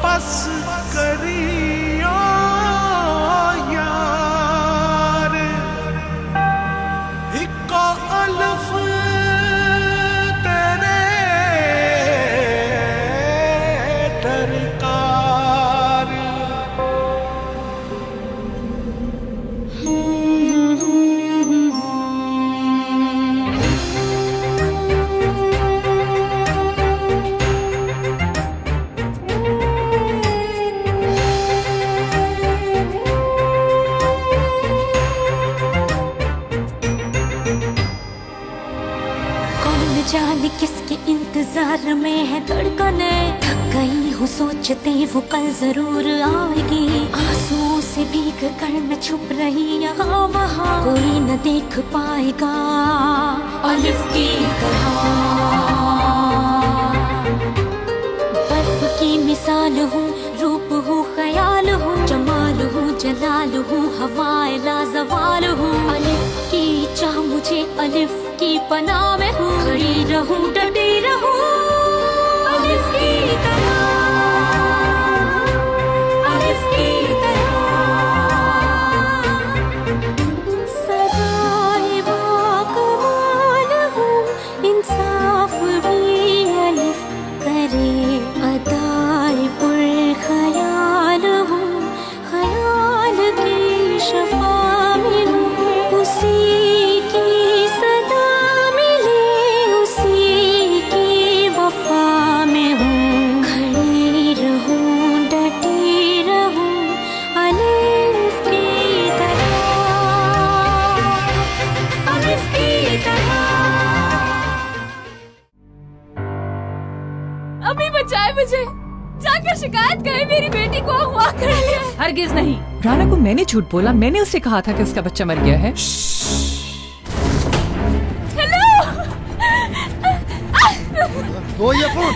बस करियो यार, इको अल्फ तेरे दरकार। जाने किसके इंतजार में है धड़कने, थक गई हूँ सोचते वो कल जरूर आएगी। आंसुओं से भीग कर मैं छुप रही यहाँ वहाँ, कोई न देख पाएगा अलिफ की तरह। बर्फ की मिसाल हूँ, रूप हूँ, ख्याल हूँ, जमाल हूँ, जलाल हूँ, हवाए लाजवाल हूँ। अलिफ की चाह मुझे अलिफ की पनाह में हूँ, खड़ी रहूं डटी रहूं अलिफ की तरह, अलिफ की तरह। सदाए बाकमाल हूँ, इंसाफ भी अलिफ करे, अदाए पुरख्याल हूँ, ख्याल की शफा में हूँ, उसी अम्मी बचाए मुझे, जाकर शिकायत करें मेरी बेटी को अगवा कर लिया। हरगिज नहीं, राना को मैंने झूठ बोला, मैंने उससे कहा था कि उसका बच्चा मर गया है। हेलो, वो ये फोन।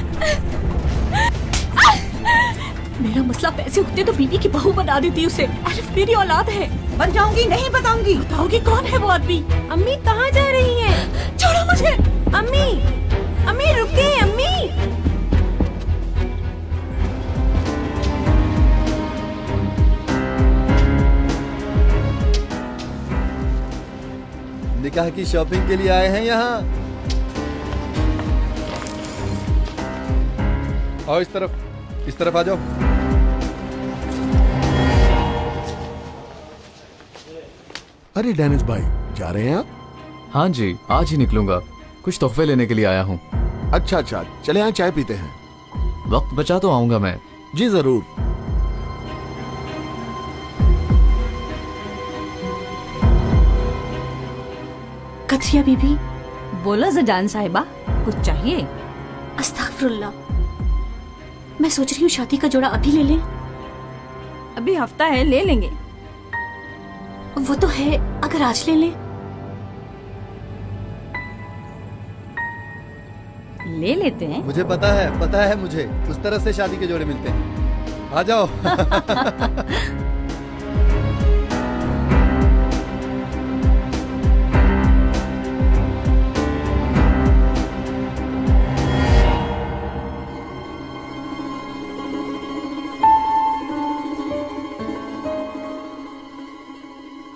मेरा मसला पैसे होते तो बीवी की बहू बना देती उसे। अलिफ मेरी औलाद है। बन जाऊंगी, नहीं बताऊंगी। बताओगी कौन है वो आदमी? अम्मी कहाँ जा रही हैं? छोड़ो मुझे। अम्मी, अम्मी रुकिए अम्मी। निकाह की शॉपिंग के लिए आए हैं यहाँ। आओ इस तरफ आ जाओ। अरे डेनिस भाई, जा रहे हैं आप? हाँ जी, आज ही निकलूंगा, कुछ तोहफे लेने के लिए आया हूँ। अच्छा, चले यहाँ चाय पीते हैं। वक्त बचा तो आऊंगा मैं। जी जरूर। कथिया बीबी। बोलो जजान साहिबा, कुछ चाहिए? अस्तगफुरुल्लाह, मैं सोच रही हूँ शादी का जोड़ा अभी ले लें। अभी हफ्ता है, ले लेंगे। वो तो है, अगर आज ले लें। ले लेते हैं। मुझे पता है मुझे, उस तरह से शादी के जोड़े मिलते हैं। आ जाओ।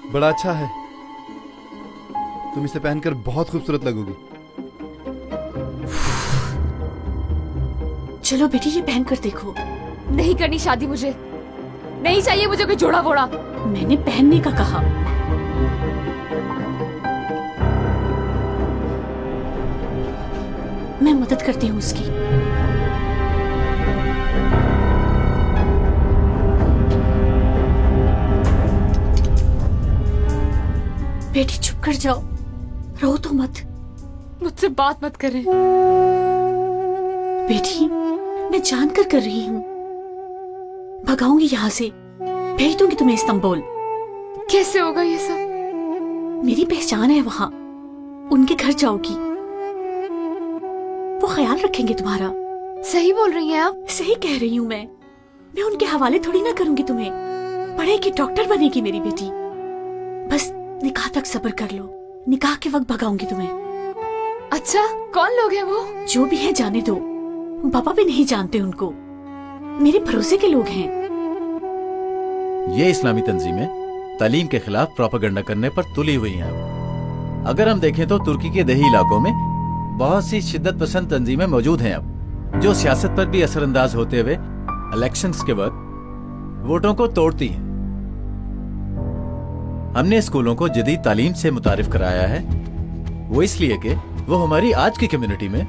बड़ा अच्छा है, तुम इसे पहनकर बहुत खूबसूरत लगोगी। चलो बेटी, ये पहन कर देखो। नहीं करनी शादी, मुझे नहीं चाहिए, मुझे कोई जोड़ा बोड़ा। मैंने पहनने का कहा। मैं मदद करती हूँ उसकी। बेटी चुप कर जाओ, रो तो मत। मुझसे बात मत करें। बेटी, मैं जानकर कर रही हूँ। भगाऊंगी यहाँ से, भेज दूंगी तुम्हें इस्तांबुल। कैसे होगा ये सब? मेरी पहचान है वहाँ, उनके घर जाओगी, वो ख्याल रखेंगे तुम्हारा। सही बोल रही हैं आप? सही कह रही हूँ मैं उनके हवाले थोड़ी ना करूंगी तुम्हें। पढ़ेगी, डॉक्टर बनेगी मेरी बेटी। बस निकाह तक सब्र कर लो, निकाह के वक्त भगाऊंगी तुम्हें। अच्छा, कौन लोग हैं वो? जो भी है जाने दो, पापा भी नहीं जानते उनको। मेरे भरोसे के लोग हैं। ये इस्लामी तंजीमें तालीम के खिलाफ प्रोपेगेंडा करने पर तुली हुई हैं। अगर हम देखें तो तुर्की के दही इलाकों में बहुत सी शिद्दत पसंद तंजीमें मौजूद हैं अब, जो सियासत पर भी असरअंदाज होते हुए इलेक्शंस के वक्त वोटों को तोड़ती हैं। हमने स्कूलों को जदीद तालीम से मुतारिफ कराया है, वो इसलिए कि वो हमारी आज की कम्युनिटी में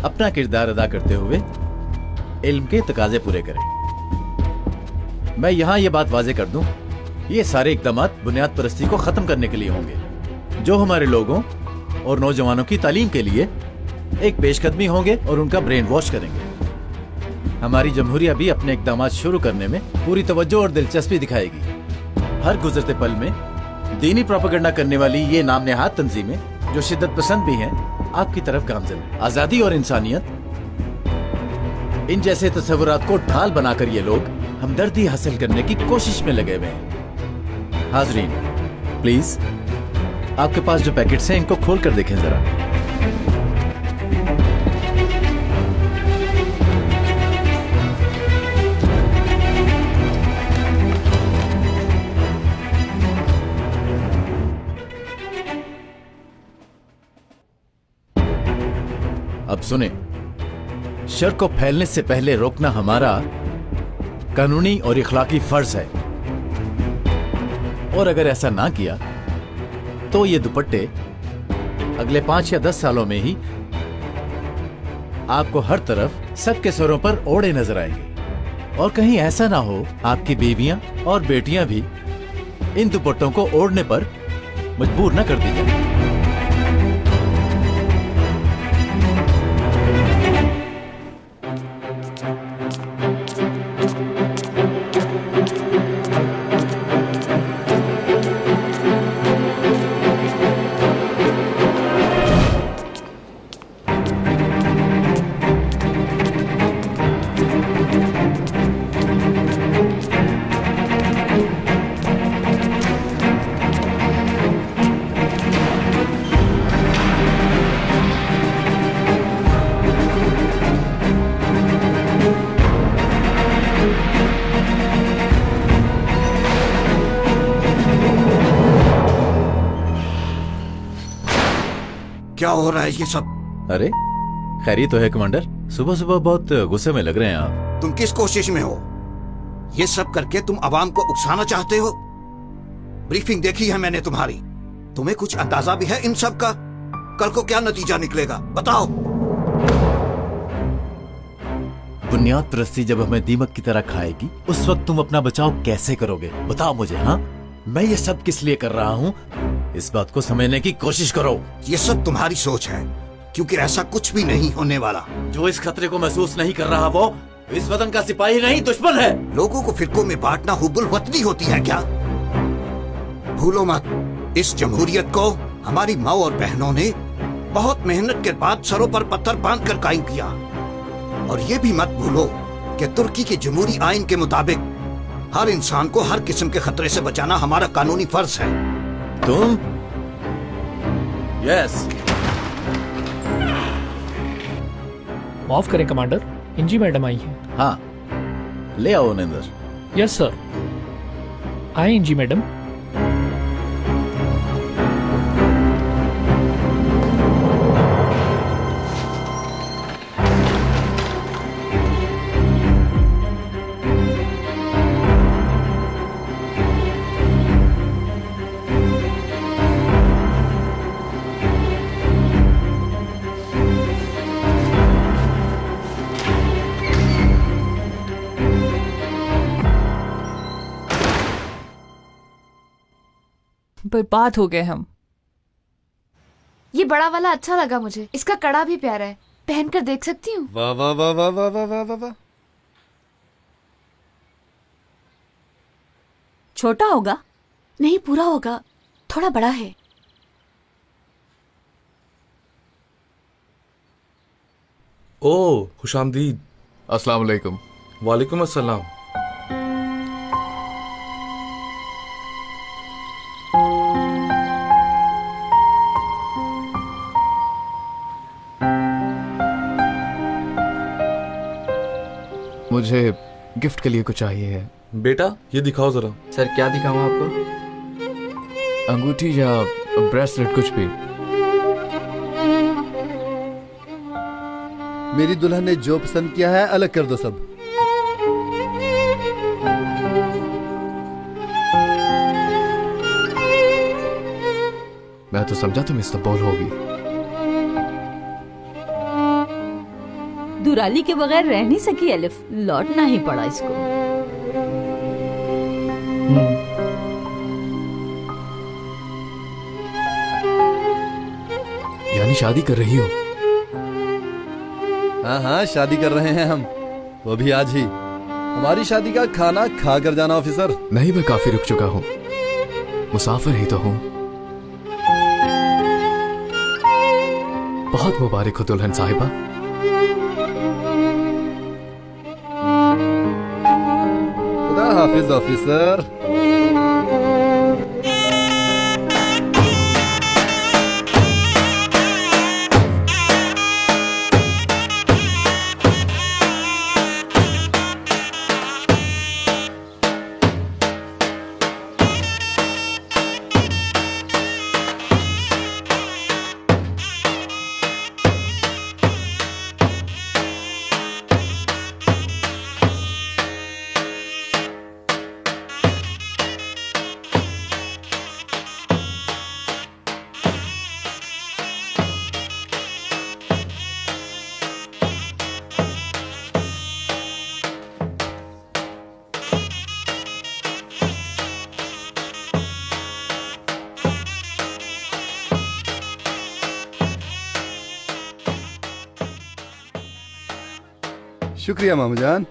अपना किरदार अदा करते हुए इल्म के तकाजे पूरे करें। मैं यहाँ ये बात वाजे कर दूं, ये सारे इकदाम बुनियाद परस्ती को खत्म करने के लिए होंगे, जो हमारे लोगों और नौजवानों की तालीम के लिए एक पेशकदमी होंगे और उनका ब्रेन वॉश करेंगे। हमारी जमहूरिया भी अपने इकदाम शुरू करने में पूरी तवज्जो और दिलचस्पी दिखाएगी। हर गुजरते पल में दीनी प्रोपेगेंडा करने वाली ये नाम नेहाद तंजीमें, जो शिद्दत पसंद भी हैं, आपकी तरफ गामजन है। आजादी और इंसानियत, इन जैसे तस्वुरात को ढाल बनाकर ये लोग हमदर्दी हासिल करने की कोशिश में लगे हुए हैं। हाजरीन, प्लीज आपके पास जो पैकेट्स हैं इनको खोल कर देखें जरा। अब सुने, शर को फैलने से पहले रोकना हमारा कानूनी और इखलाकी फर्ज है, और अगर ऐसा ना किया तो ये दुपट्टे अगले 5 या 10 सालों में ही आपको हर तरफ सबके सरों पर ओढ़े नजर आएंगे। और कहीं ऐसा ना हो आपकी बीवियां और बेटियां भी इन दुपट्टों को ओढ़ने पर मजबूर न कर दी जाए। क्या हो रहा है ये सब? अरे खैरी तो है कमांडर, सुबह सुबह बहुत गुस्से में लग रहे हैं आप। तुम किस कोशिश में हो? ये सब करके तुम अवाम को उकसाना चाहते हो? ब्रीफिंग देखी है मैंने तुम्हारी, तुम्हें कुछ अंदाजा भी है इन सब का? कल को क्या नतीजा निकलेगा बताओ। बुनियाद परस्ती जब हमें दीमक की तरह खाएगी, उस वक्त तुम अपना बचाव कैसे करोगे? बताओ मुझे। हाँ, मैं ये सब किस लिए कर रहा हूँ, इस बात को समझने की कोशिश करो। ये सब तुम्हारी सोच है, क्योंकि ऐसा कुछ भी नहीं होने वाला। जो इस खतरे को महसूस नहीं कर रहा वो इस वतन का सिपाही नहीं, दुश्मन है। लोगों को फिरकों में बांटना हुब्बुल वतनी होती है क्या? भूलो मत, इस जमहूरियत को हमारी माँ और बहनों ने बहुत मेहनत के बाद सरों पर पत्थर बांध कर कायम किया। और ये भी मत भूलो कि तुर्की के जमहूरी आइन के मुताबिक हर इंसान को हर किस्म के खतरे से बचाना हमारा कानूनी फर्ज है। तुम? यस। माफ करें कमांडर, इंजी मैडम आई हैं। हाँ, ले आओ उन्हें अंदर। Yes sir. आए इंजी मैडम। बर्बाद हो गए हम। ये बड़ा वाला अच्छा लगा मुझे, इसका कड़ा भी प्यारा है, पहन कर देख सकती हूँ? वाह वाह वाह वाह वाह वाह वाह वाह वाह। छोटा होगा? नहीं, पूरा होगा, थोड़ा बड़ा है। ओ खुशामदीद। अस्सलाम वालेकुम। वालेकुम अस्सलाम। मुझे गिफ्ट के लिए कुछ चाहिए। बेटा ये दिखाओ जरा। सर क्या दिखाऊं आपको? अंगूठी या ब्रेसलेट, कुछ भी। मेरी दुल्हन ने जो पसंद किया है अलग कर दो सब। मैं तो समझा तुम इस्तांबुल होगी। दुराली के बगैर रह नहीं सकी अलिफ, लौटना ही पड़ा इसको। यानी शादी कर रही हो? हाँ हाँ, शादी कर रहे हैं हम, वो भी आज ही। हमारी शादी का खाना खा कर जाना ऑफिसर। नहीं, मैं काफी रुक चुका हूँ, मुसाफिर ही तो हूँ। बहुत मुबारक हो दुल्हन साहिबा। खुदा हाफिज ऑफिसर। शुक्रिया मामू जान।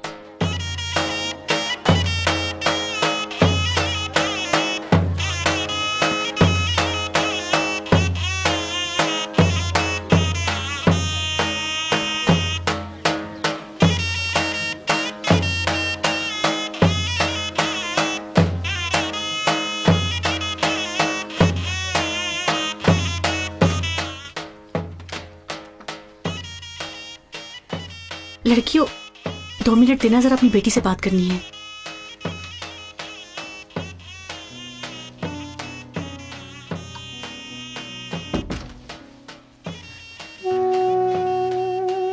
लड़कियों, 2 मिनट देना, जरा अपनी बेटी से बात करनी है।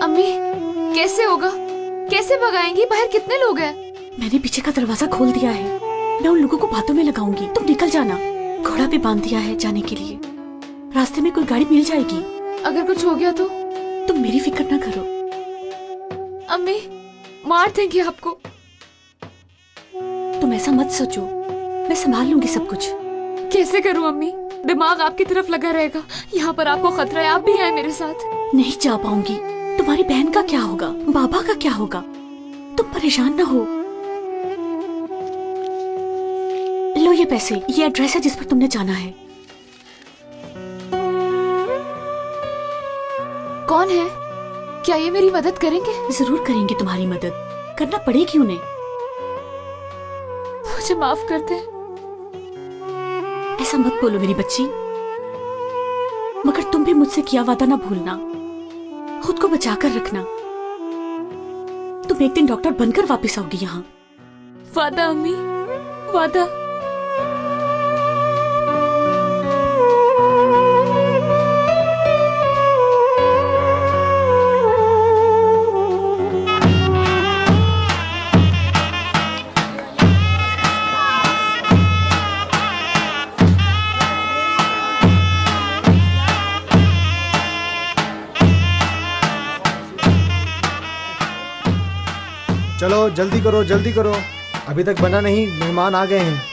अम्मी कैसे होगा? कैसे भगाएंगी? बाहर कितने लोग हैं? मैंने पीछे का दरवाजा खोल दिया है, मैं उन लोगों को बातों में लगाऊंगी, तुम निकल जाना। घोड़ा भी बांध दिया है जाने के लिए, रास्ते में कोई गाड़ी मिल जाएगी। अगर कुछ हो गया तो? तुम मेरी फिक्र ना करो। अम्मी मार देंगे आपको। तुम ऐसा मत सोचो, मैं संभाल लूंगी सब कुछ। कैसे करूं अम्मी? दिमाग आपकी तरफ लगा रहेगा। यहाँ पर आपको खतरा है, आप भी हैं मेरे साथ। नहीं जा पाऊंगी। तुम्हारी बहन का क्या होगा, बाबा का क्या होगा? तुम परेशान ना हो। लो ये पैसे, ये एड्रेस है जिस पर तुमने जाना है। कौन है? क्या ये मेरी मदद करेंगे? जरूर करेंगे तुम्हारी मदद, करना पड़ेगी उन्हें। मुझे माफ कर दे। ऐसा मत बोलो मेरी बच्ची, मगर तुम भी मुझसे किया वादा ना भूलना, खुद को बचा कर रखना। तुम एक दिन डॉक्टर बनकर वापस आओगी यहाँ। वादा अम्मी, वादा। चलो जल्दी करो, जल्दी करो, अभी तक बना नहीं, मेहमान आ गए हैं।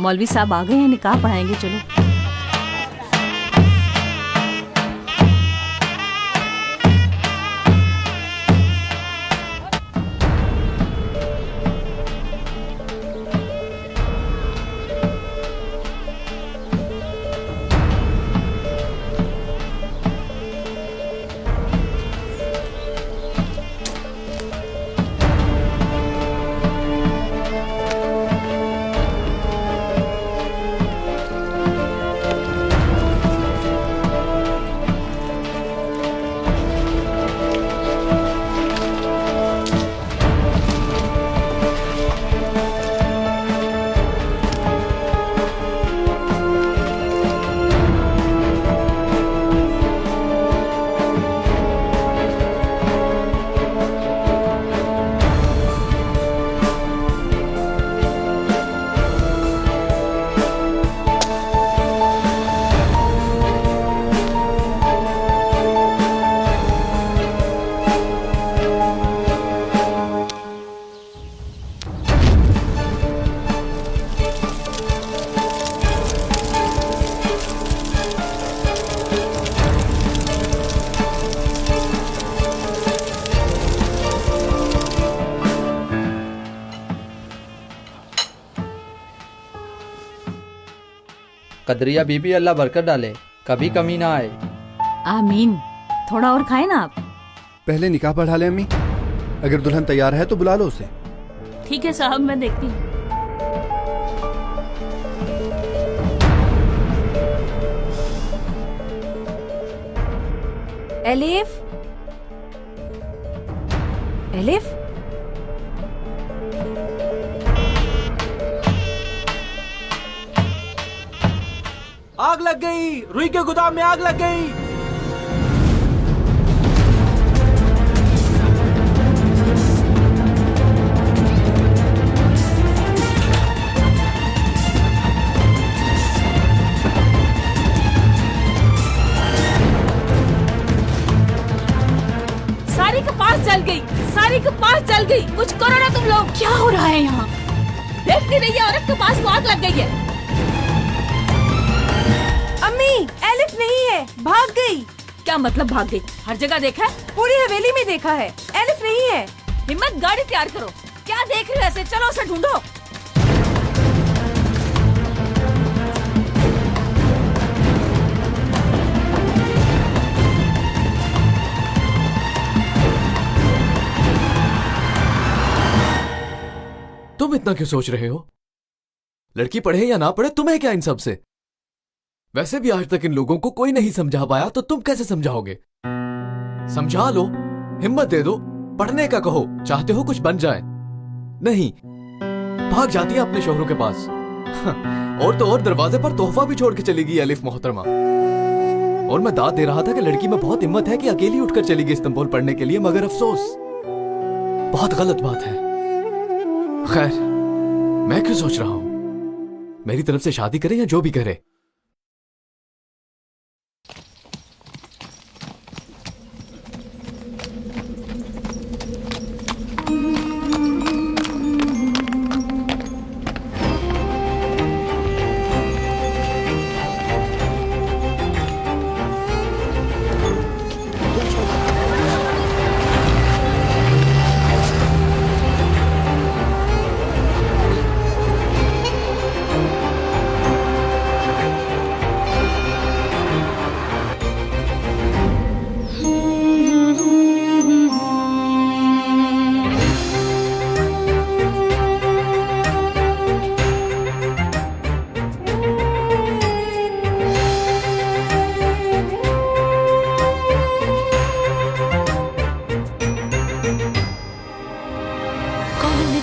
मौलवी साहब आ गए हैं, निकाह पढ़ाएंगे। चलो। कदरिया बीबी अल्लाह बरकत डाले, कभी कमी ना आए। आमीन। थोड़ा और खाए ना आप। पहले निकाह पढ़ा ले अम्मी, अगर दुल्हन तैयार है तो बुला लो उसे। ठीक है साहब, मैं देखती हूँ। एलिफ, एलिफ, आग लग गई, रुई के गोदाम में आग लग गई। सारी कपास जल गई, सारी कपास जल गई। कुछ करो ना तुम लोग। क्या हो रहा है यहाँ? देख नहीं रही है औरत, कपास को आग लग गई है। अम्मी, एलिफ नहीं है, भाग गई। क्या मतलब भाग गई? हर जगह देखा है, पूरी हवेली में देखा है, एलिफ नहीं है। हिम्मत, गाड़ी तैयार करो। क्या देख रहे हो ऐसे? चलो उसे ढूंढो। तुम इतना क्यों सोच रहे हो? लड़की पढ़े या ना पढ़े, तुम्हें क्या इन सब से? वैसे भी आज तक इन लोगों को कोई नहीं समझा पाया, तो तुम कैसे समझाओगे? समझा लो, हिम्मत दे दो, पढ़ने का कहो, चाहते हो कुछ बन जाए। नहीं, भाग जाती है अपने शोहरों के पास। और तो और दरवाजे पर तोहफा भी छोड़ के चली गई अलिफ मोहतरमा। और मैं दाद दे रहा था कि लड़की में बहुत हिम्मत है कि अकेली उठकर चली गई इस्तांबुल पढ़ने के लिए, मगर अफसोस बहुत गलत बात है। खैर, मैं क्यों सोच रहा हूं, मेरी तरफ से शादी करे या जो भी करे।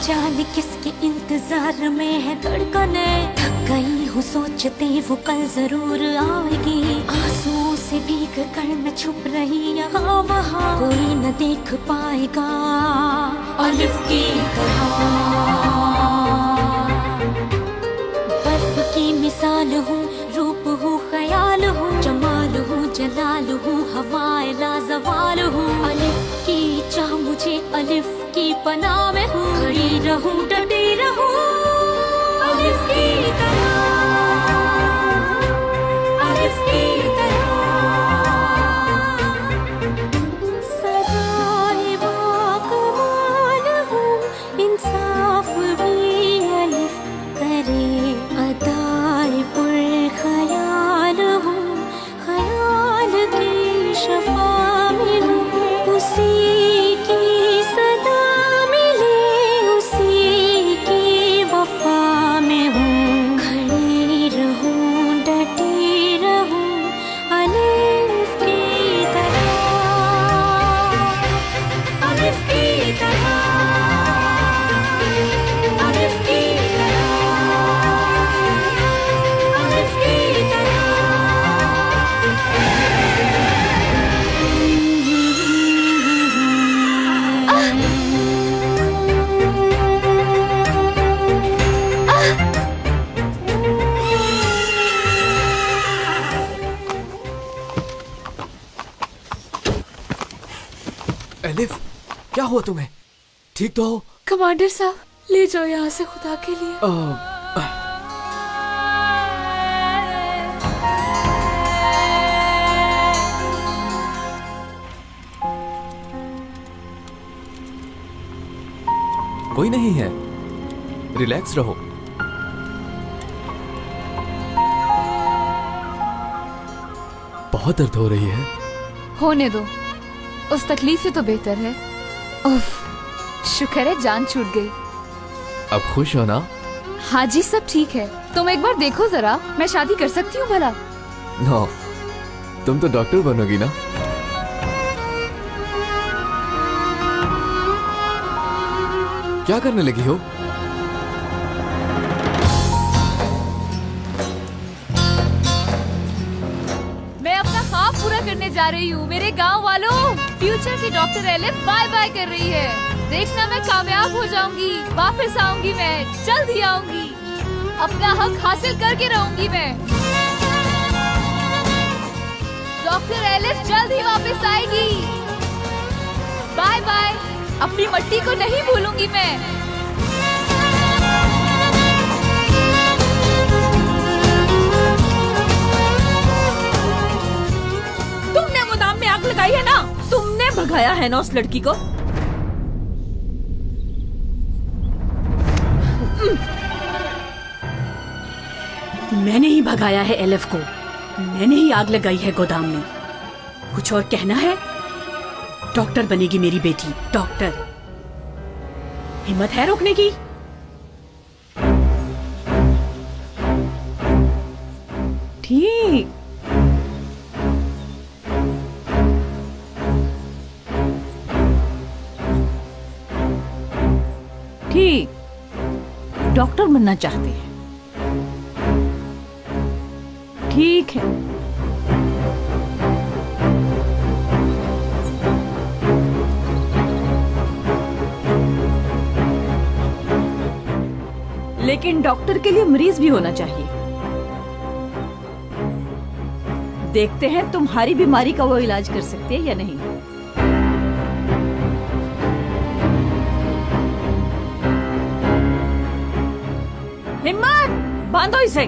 जाने किसके इंतजार में है धड़कने, थक गई हूँ सोचते वो कल जरूर आएगी। आंसुओं से भीग कर मैं छुप रही यहाँ वहाँ, कोई न देख पाएगा अलिफ की तरह। बर्फ की मिसाल हूँ, रूप हूँ, ख्याल हूँ, जमाल हूँ, जलाल हूँ, हवाए लाजवाल हूँ। अलिफ की चाह मुझे अलिफ की पनाह में हूँ, खड़ी रहूं, डटी रहूं अलिफ की तरह, अलिफ की तरह। सदाए बाकमाल हूँ, इंसाफ भी अलिफ करे, अदाए पुरख्याल हूँ, ख्याल की शफा में हूँ, उसी की सदा एलिफ, क्या हुआ तुम्हें? ठीक तो हो? कमांडर साहब, ले जाओ यहाँ से खुदा के लिए। कोई नहीं है, रिलैक्स रहो। बहुत दर्द हो रही है। होने दो, उस तकलीफ से तो बेहतर है। उफ, शुक्र है जान छूट गई। अब खुश हो ना? हाँ जी, सब ठीक है। तुम एक बार देखो जरा, मैं शादी कर सकती हूँ भला? नो, तुम तो डॉक्टर बनोगी ना। क्या करने लगी हो? मैं अपना ख्वाब पूरा करने जा रही हूँ। मेरे गांव वालों, फ्यूचर की डॉक्टर एलिफ बाय बाय कर रही है। देखना मैं कामयाब हो जाऊंगी, वापस आऊंगी, मैं जल्द ही आऊंगी, अपना हक हासिल करके रहूंगी मैं। डॉक्टर एलिफ जल्द ही वापस आएगी। बाय बाय, अपनी मट्टी को नहीं भूलूंगी मैं। तुमने गोदाम में आग लगाई है ना? तुमने भगाया है ना उस लड़की को? मैंने ही भगाया है एलिफ को, मैंने ही आग लगाई है गोदाम में। कुछ और कहना है? डॉक्टर बनेगी मेरी बेटी, डॉक्टर। हिम्मत है रोकने की? ठीक, ठीक, डॉक्टर बनना चाहते हैं। ठीक है, लेकिन डॉक्टर के लिए मरीज भी होना चाहिए। देखते हैं तुम्हारी बीमारी का वो इलाज कर सकते हैं या नहीं। हिम्मत, बांधो इसे।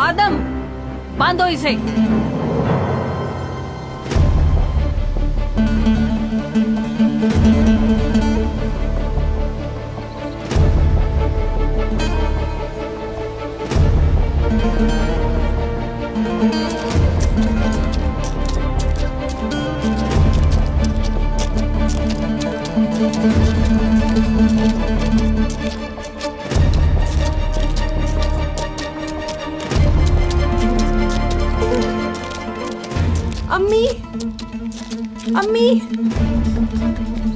आदम, बांधो इसे। अम्मी, अम्मी,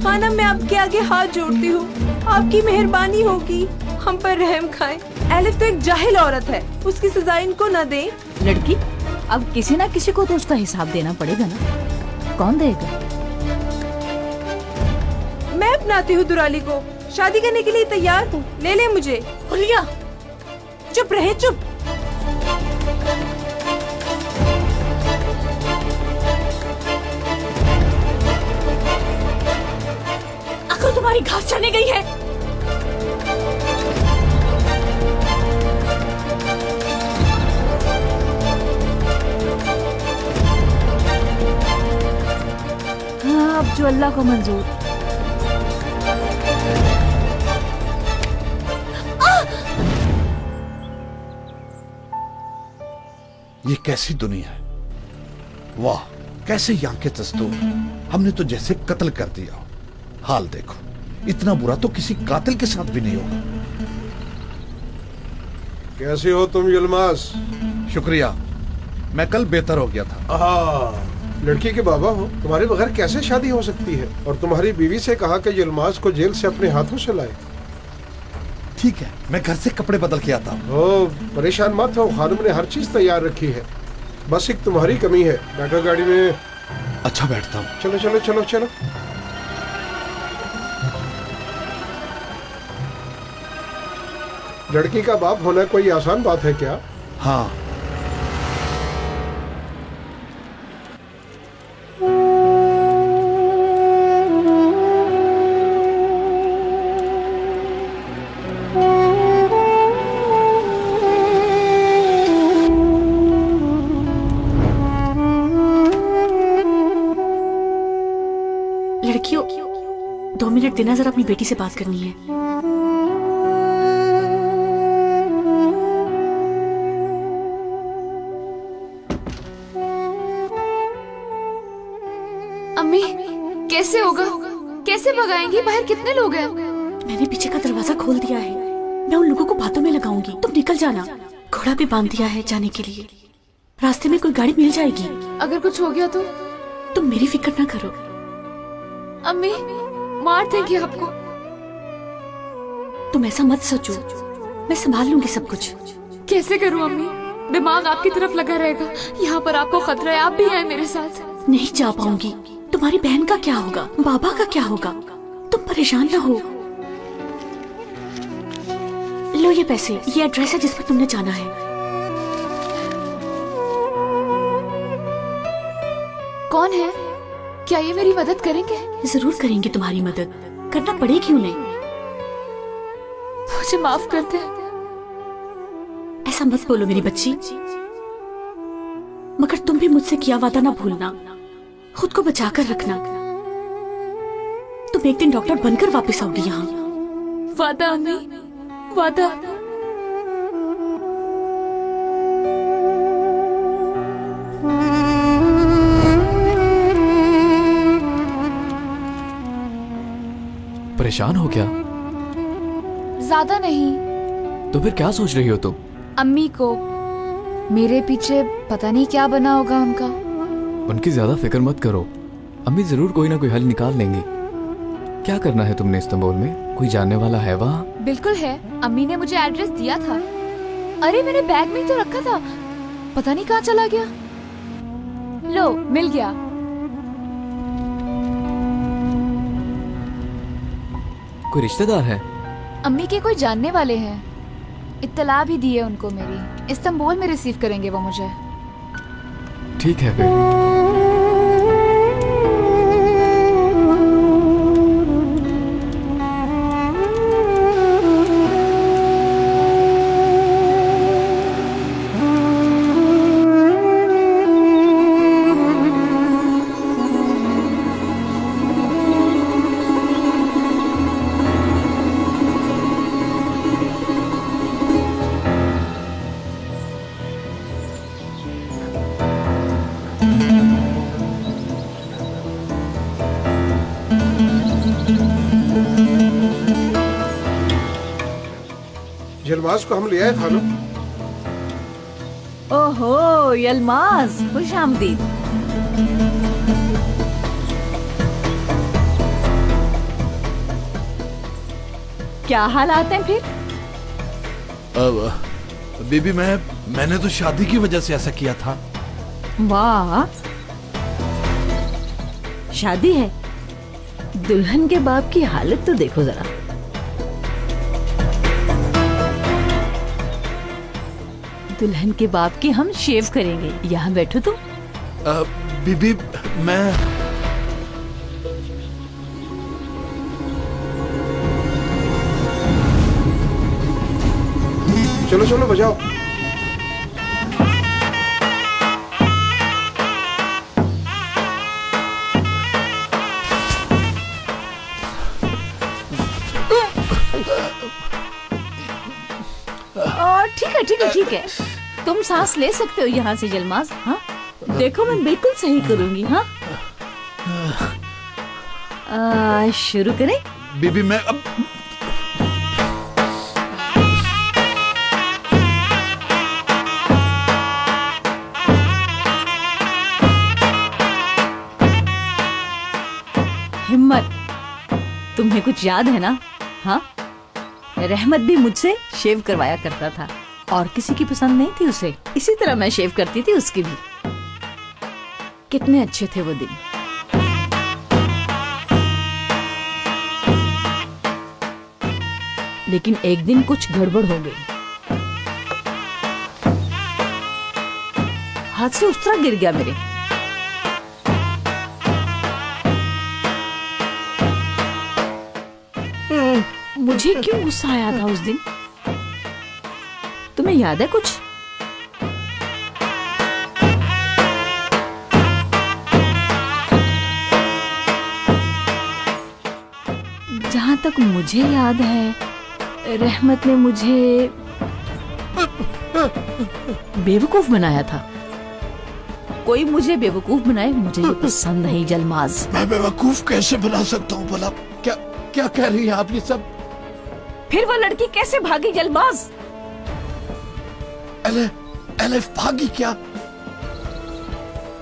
खाना मैं आपके आगे हाथ जोड़ती हूँ, आपकी मेहरबानी होगी, हम पर रहम खाएं। एलिफ तो एक जाहिल औरत है, उसकी सजा इनको न दें। लड़की, अब किसी ना किसी को तो उसका हिसाब देना पड़ेगा ना। कौन देगा? मैं अपनाती हूँ दुराली को, शादी करने के लिए तैयार हूँ, ले ले मुझे। हुलिया, चुप रहे, चुप। अकल तुम्हारी घास चढ़ने गई है। हाँ, अब जो अल्लाह को मंजूर। ये कैसी दुनिया है? वाह, कैसे यहाँ के दस्तूर। हमने तो जैसे कत्ल कर दिया। हाल देखो, इतना बुरा तो किसी कातिल के साथ भी नहीं होगा। कैसे हो तुम यलमास? शुक्रिया, मैं कल बेहतर हो गया था। लड़की के बाबा हो, तुम्हारे बगैर कैसे शादी हो सकती है? और तुम्हारी बीवी से कहा कि यलमास को जेल से अपने हाथों से लाए। ठीक है, मैं घर से कपड़े बदल के आता हूँ। परेशान मत हो, खानम ने हर चीज तैयार रखी है, बस एक तुम्हारी कमी है। बैठो गाड़ी में। अच्छा, बैठता हूँ। चलो चलो चलो चलो। लड़की का बाप होना कोई आसान बात है क्या? हाँ। लड़कियों, 2 मिनट देना, जरा अपनी बेटी से बात करनी है। अम्मी कैसे होगा, कैसे भगाएंगी? बाहर कितने लोग हैं? मैंने पीछे का दरवाजा खोल दिया है, मैं उन लोगों को बातों में लगाऊंगी, तुम निकल जाना। घोड़ा भी बांध दिया है जाने के लिए, रास्ते में कोई गाड़ी मिल जाएगी। अगर कुछ हो गया तो? तुम मेरी फिक्र ना करो। अम्मी मार देंगे आपको। तुम ऐसा मत सोचो, मैं संभाल लूंगी सब कुछ। कैसे करूं अम्मी? दिमाग आपकी तरफ लगा रहेगा। यहाँ पर आपको खतरा है, आप भी हैं मेरे साथ। नहीं जा पाऊंगी। तुम्हारी बहन का क्या होगा, बाबा का क्या होगा? तुम परेशान ना हो। लो ये पैसे, ये एड्रेस है जिस पर तुमने जाना है। कौन है? क्या ये मेरी मदद करेंगे? जरूर करेंगे तुम्हारी मदद, करना पड़ेगी उन्हें। मुझे माफ कर दे। ऐसा मत बोलो मेरी बच्ची, मगर तुम भी मुझसे किया वादा ना भूलना, खुद को बचाकर रखना। तुम एक दिन डॉक्टर बनकर वापस आओगी यहाँ। वादा अम्मी, वादा। परेशान हो क्या? ज्यादा नहीं। तो फिर क्या सोच रही हो तुम? अम्मी को, मेरे पीछे पता नहीं क्या बना होगा उनका। उनकी ज्यादा फिक्र मत करो, अम्मी जरूर कोई ना कोई हल निकाल लेंगी। क्या करना है तुमने इस्तांबुल में? कोई जानने वाला है वहाँ? बिल्कुल है, अम्मी ने मुझे एड्रेस दिया था। अरे मैंने बैग में तो रखा था, पता नहीं कहाँ चला गया। लो मिल गया। कोई रिश्तेदार है? अम्मी के कोई जानने वाले हैं, इत्तला भी दी है उनको मेरी। इस्तांबुल में रिसीव करेंगे वो मुझे। ठीक है फिर। यलमाज को हम ले आए खानम। ओहो यलमाज, खुश आमदीद। क्या हालात हैं फिर? बीबी मैंने तो शादी की वजह से ऐसा किया था। वाह, शादी है? दुल्हन के बाप की हालत तो देखो जरा। दुल्हन के बाप की हम शेव करेंगे। यहाँ बैठो तुम। बीबी मैं चलो चलो बजाओ। ठीक है, तुम सांस ले सकते हो यहाँ से यलमाज। हाँ देखो मैं बिल्कुल सही करूंगी। हाँ शुरू करें? बीबी मैं अब हिम्मत, तुम्हें कुछ याद है ना? हाँ, रहमत भी मुझसे शेव करवाया करता था और किसी की पसंद नहीं थी उसे, इसी तरह मैं शेव करती थी उसकी भी। कितने अच्छे थे वो दिन। लेकिन एक दिन कुछ गड़बड़ हो गई। हाथ से उस्तरा गिर गया मेरे। मुझे क्यों गुस्सा आया था उस दिन? तुम्हें याद है कुछ? जहां तक मुझे याद है, रहमत ने मुझे बेवकूफ बनाया था। कोई मुझे बेवकूफ बनाए, मुझे ये पसंद नहीं जलमाज। मैं बेवकूफ कैसे बना सकता हूँ भला? क्या क्या कह रही है आप ये सब? फिर वो लड़की कैसे भागी जलमाज? एलिफ भागी क्या?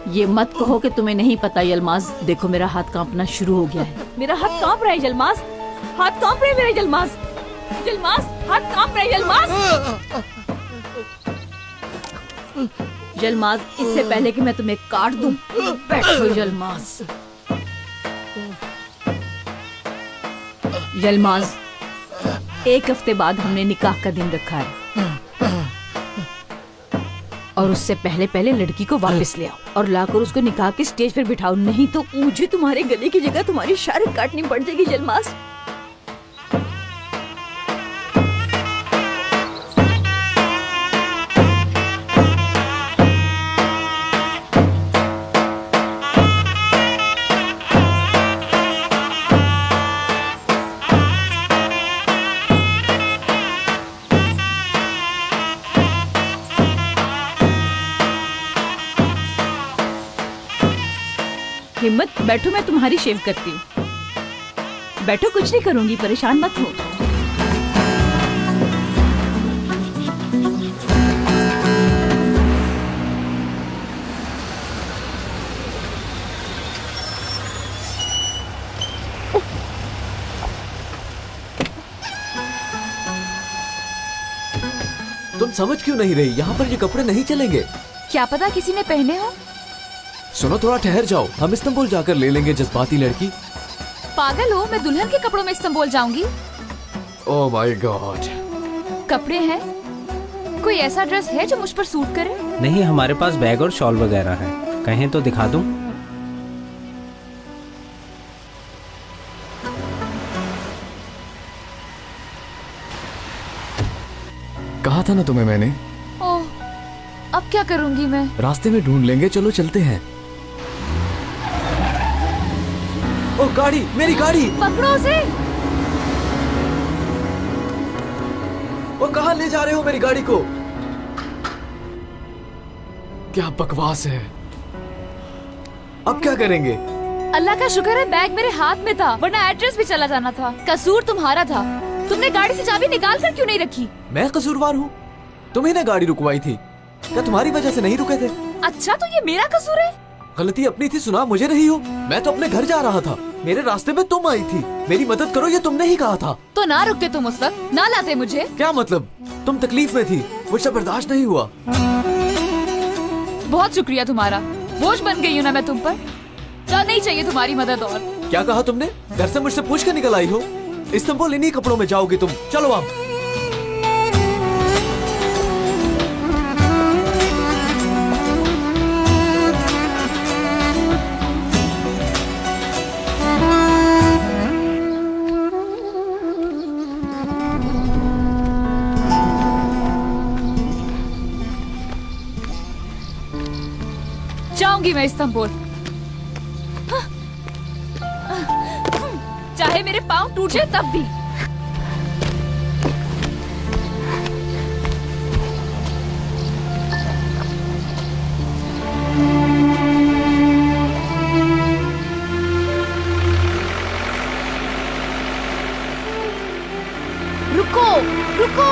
ये मत कहो कि तुम्हें नहीं पता यलमाज। देखो मेरा हाथ कांपना शुरू हो गया है। मेरा हाथ कांप रहा है जलमाज, हाथ कांप रहे मेरे जलमाज। जलमाज हाथ कांप रहे जलमाज। जलमाज इससे पहले कि मैं तुम्हें काट दूं, बैठो जलमाज। जलमाज 1 हफ्ते बाद हमने निकाह का दिन रखा है और उससे पहले लड़की को वापस ले आओ और लाकर उसको निकाह के स्टेज पर बिठाओ, नहीं तो मुझे तुम्हारे गले की जगह तुम्हारी शारिक काटनी पड़ जाएगी जलमाज। हिम्मत, बैठो मैं तुम्हारी शेव करती हूँ। बैठो, कुछ नहीं करूंगी, परेशान मत हो। तुम समझ क्यों नहीं रही? यहाँ पर ये कपड़े नहीं चलेंगे। क्या पता किसी ने पहने हो। सुनो, थोड़ा ठहर जाओ, हम इस्तांबुल जाकर ले लेंगे जज्बाती लड़की। पागल हो, मैं दुल्हन के कपड़ों में इस्तांबुल जाऊंगी। Oh my God. कपड़े हैं? कोई ऐसा ड्रेस है जो मुझ पर सूट करे? नहीं, हमारे पास बैग और शॉल वगैरह है, कहें तो दिखा दूं? कहा था ना तुम्हें मैंने। ओह, अब क्या करूंगी मैं? रास्ते में ढूंढ लेंगे, चलो चलते हैं। ओ गाड़ी, मेरी गाड़ी! पकड़ो उसे! ओ कहाँ ले जा रहे हो मेरी गाड़ी को? क्या बकवास है। अब क्या करेंगे? अल्लाह का शुक्र है बैग मेरे हाथ में था, वरना एड्रेस भी चला जाना था। कसूर तुम्हारा था, तुमने गाड़ी से चाबी निकाल कर क्यों नहीं रखी? मैं कसूरवार हूँ? तुम्ही ने गाड़ी रुकवाई थी, क्या तुम्हारी वजह से नहीं रुके थे? अच्छा, तो ये मेरा कसूर है? गलती अपनी थी, सुना मुझे नहीं हो। मैं तो अपने घर जा रहा था, मेरे रास्ते में तुम आई थी। मेरी मदद करो, ये तुमने ही कहा था। तो ना रुकते तुम उस वक्त, ना लाते मुझे। क्या मतलब? तुम तकलीफ में थी, मुझसे बर्दाश्त नहीं हुआ। बहुत शुक्रिया तुम्हारा, बोझ बन गई हूँ ना मैं तुम पर। क्या नहीं चाहिए तुम्हारी मदद और? क्या कहा तुमने? घर से मुझसे पूछ कर निकल आई हो? इस्तांबुल इन्हीं कपड़ों में जाओगी तुम। चलो अब। जाऊंगी मैं इस्तांबुल, चाहे मेरे पाँव टूट जाए तब भी। रुको, रुको!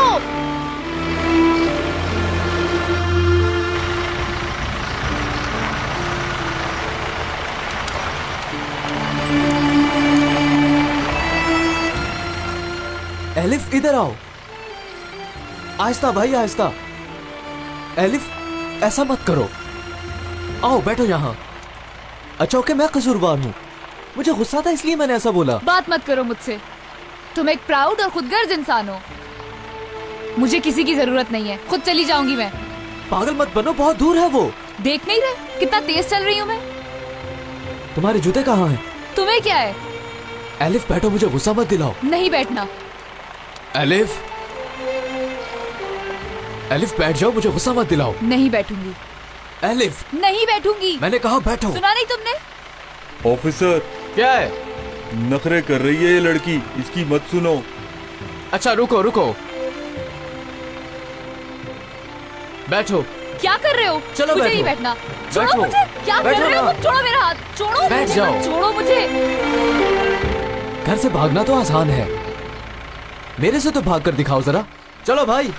एलिफ इधर आओ। आहिस्ता भाई, आहिस्ता। एलिफ ऐसा मत करो। आओ बैठो यहाँ। अच्छा ओके, मैं कसूरवार हूँ, मुझे गुस्सा था इसलिए मैंने ऐसा बोला। बात मत करो मुझसे, तुम एक प्राउड और खुदगर्ज इंसान हो। मुझे किसी की जरूरत नहीं है, खुद चली जाऊंगी मैं। पागल मत बनो, बहुत दूर है वो। देख नहीं रहे कितना तेज चल रही हूँ मैं? तुम्हारे जूते कहाँ हैं? तुम्हें क्या है? एलिफ बैठो, मुझे गुस्सा मत दिलाओ। नहीं बैठना। एलिफ, एलिफ बैठ जाओ, मुझे गुस्सा मत दिलाओ। नहीं बैठूंगी। एलिफ, नहीं बैठूंगी। मैंने कहा बैठो। सुना नहीं तुमने? ऑफिसर, क्या है? नखरे कर रही है ये लड़की, इसकी मत सुनो। अच्छा रुको रुको, बैठो। क्या कर रहे हो? चलो मुझे बैठो। नहीं बैठना। छोड़ो बैठो। मुझे। क्या कर बैठो रहे हो? ना। छोड़ो मेरा हाथ। छोड़ो बैठ मुझे। जाओ। छोड़ो मुझे। घर से भागना तो आसान है, मेरे से तो भाग कर दिखाओ जरा। चलो भाई।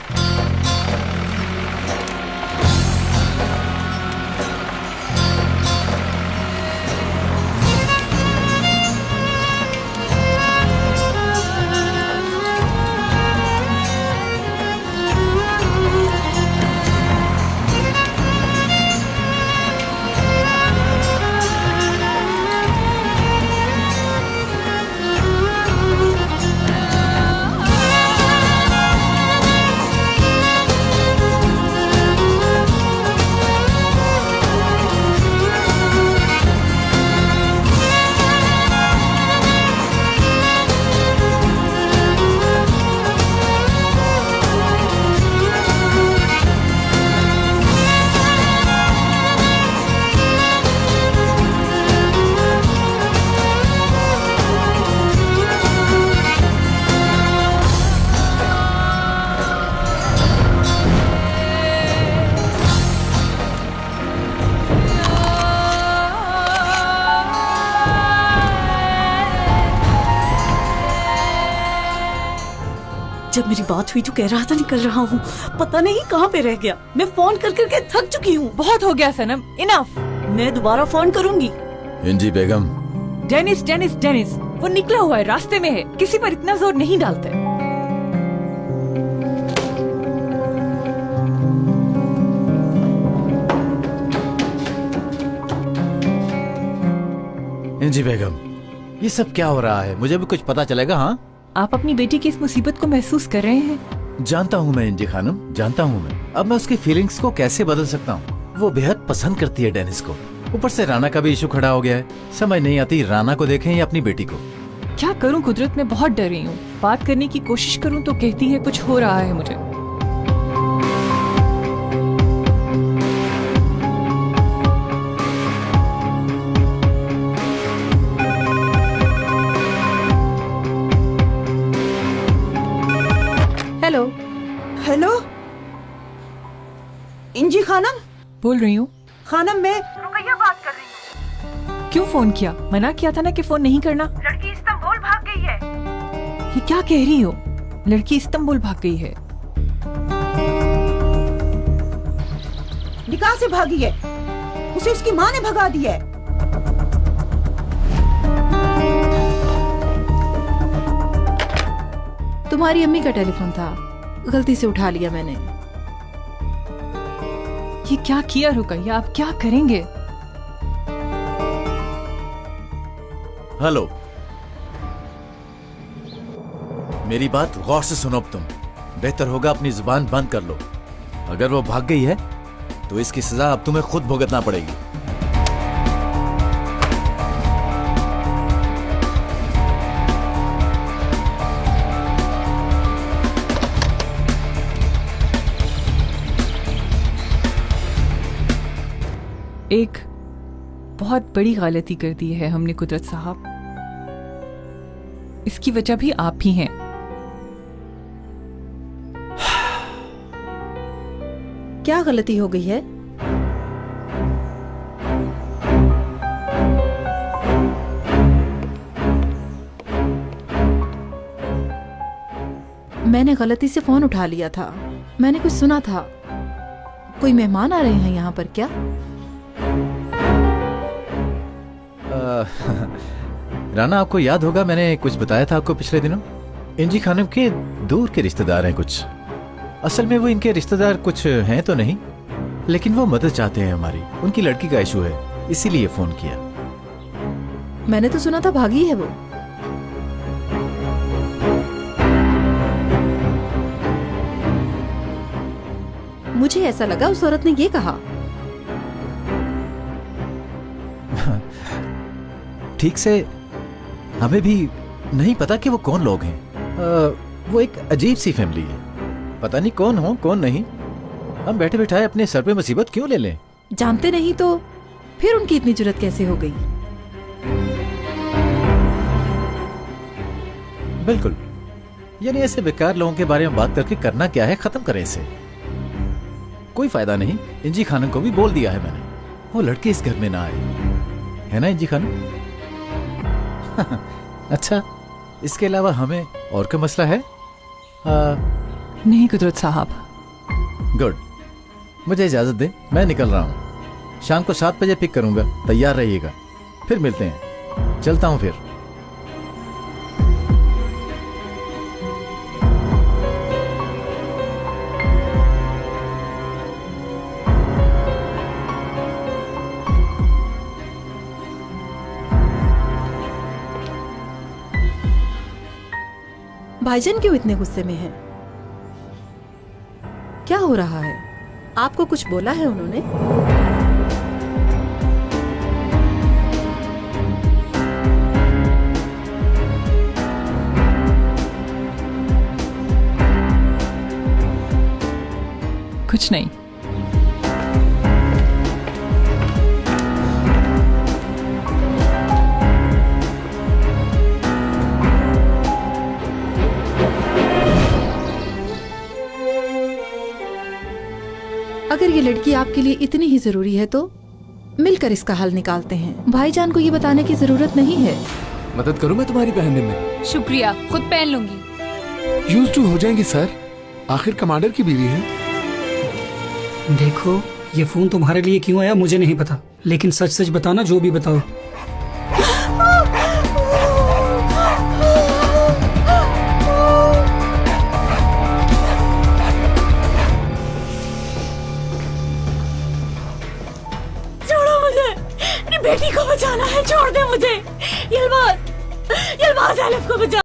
जब मेरी बात हुई तो कह रहा था निकल रहा हूँ, पता नहीं कहाँ पे रह गया। मैं फोन कर करके थक चुकी हूँ। बहुत हो गया सनम, इनफ। मैं दोबारा फोन करूँगी। इंजी बेगम। डेनिस डेनिस डेनिस, वो निकला हुआ है, रास्ते में है। किसी पर इतना जोर नहीं डालते। इंजी बेगम, ये सब क्या हो रहा है? मुझे भी कुछ पता चलेगा। हाँ, आप अपनी बेटी की इस मुसीबत को महसूस कर रहे हैं? जानता हूँ मैं इंजी खानम, जानता हूँ मैं। अब मैं उसकी फीलिंग्स को कैसे बदल सकता हूँ? वो बेहद पसंद करती है डेनिस को। ऊपर से राना का भी इशू खड़ा हो गया है। समझ नहीं आती राना को देखें या अपनी बेटी को। क्या करूँ कुदरत, मैं बहुत डर रही हूँ। बात करने की कोशिश करूँ तो कहती है कुछ हो रहा है मुझे। हेलो। हेलो इंजी खानम बोल रही हूँ। खानम, मैं रुकैया बात कर रही हूँ। क्यों फोन किया? मना किया था ना कि फोन नहीं करना। लड़की इस्तांबुल भाग गई है। ये क्या कह रही हो? लड़की इस्तांबुल भाग गई है? निकाह से भागी है। उसे उसकी माँ ने भगा दिया है। तुम्हारी अम्मी का टेलीफोन था, गलती से उठा लिया मैंने। ये क्या किया रुकैया? आप क्या करेंगे? हेलो, मेरी बात गौर से सुनो। अब तुम बेहतर होगा अपनी जुबान बंद कर लो। अगर वो भाग गई है तो इसकी सजा अब तुम्हें खुद भुगतना पड़ेगी। एक बहुत बड़ी गलती कर दी है हमने कुदरत साहब। इसकी वजह भी आप ही हैं। क्या गलती हो गई है? मैंने गलती से फोन उठा लिया था। मैंने कुछ सुना था। कोई मेहमान आ रहे हैं यहाँ पर क्या? राना, आपको याद होगा मैंने कुछ बताया था आपको पिछले दिनों। इंजी खानम के दूर के रिश्तेदार हैं कुछ। असल में वो इनके रिश्तेदार कुछ हैं तो नहीं, लेकिन वो मदद चाहते हैं हमारी। उनकी लड़की का इशू है, इसीलिए फोन किया। मैंने तो सुना था भागी है वो। मुझे ऐसा लगा उस औरत ने ये कहा। ठीक से हमें भी नहीं पता कि वो कौन लोग हैं। वो एक अजीब सी फैमिली है। पता नहीं कौन हो कौन नहीं। हम बैठे बैठाए अपने सर पे मुसीबत क्यों ले लें? जानते नहीं तो फिर उनकी इतनी जुर्रत कैसे हो गई? बिल्कुल, यानी ऐसे बेकार लोगों के बारे में बात करके करना क्या है, खत्म करें इसे। कोई फायदा नहीं, इंजी खानम को भी बोल दिया है मैंने, वो लड़के इस घर में ना आए, है ना इंजी खानम? अच्छा, इसके अलावा हमें और कोई मसला है? नहीं कुदरत साहब। गुड, मुझे इजाजत दें, मैं निकल रहा हूँ। शाम को 7 बजे पिक करूंगा, तैयार रहिएगा। फिर मिलते हैं, चलता हूँ फिर। भाईजान क्यों इतने गुस्से में हैं? क्या हो रहा है? आपको कुछ बोला है उन्होंने? कुछ नहीं। अगर ये लड़की आपके लिए इतनी ही जरूरी है तो मिलकर इसका हल निकालते हैं। भाईजान को ये बताने की जरूरत नहीं है। मदद करूं मैं तुम्हारी पहनने में? शुक्रिया, खुद पहन लूंगी। यूज टू हो जाएंगी सर, आखिर कमांडर की बीवी है। देखो, ये फोन तुम्हारे लिए क्यों आया मुझे नहीं पता, लेकिन सच सच बताना, जो भी बताओ। बेटी को बचाना है, छोड़ दे मुझे। यलबाज एलिफ को बचा।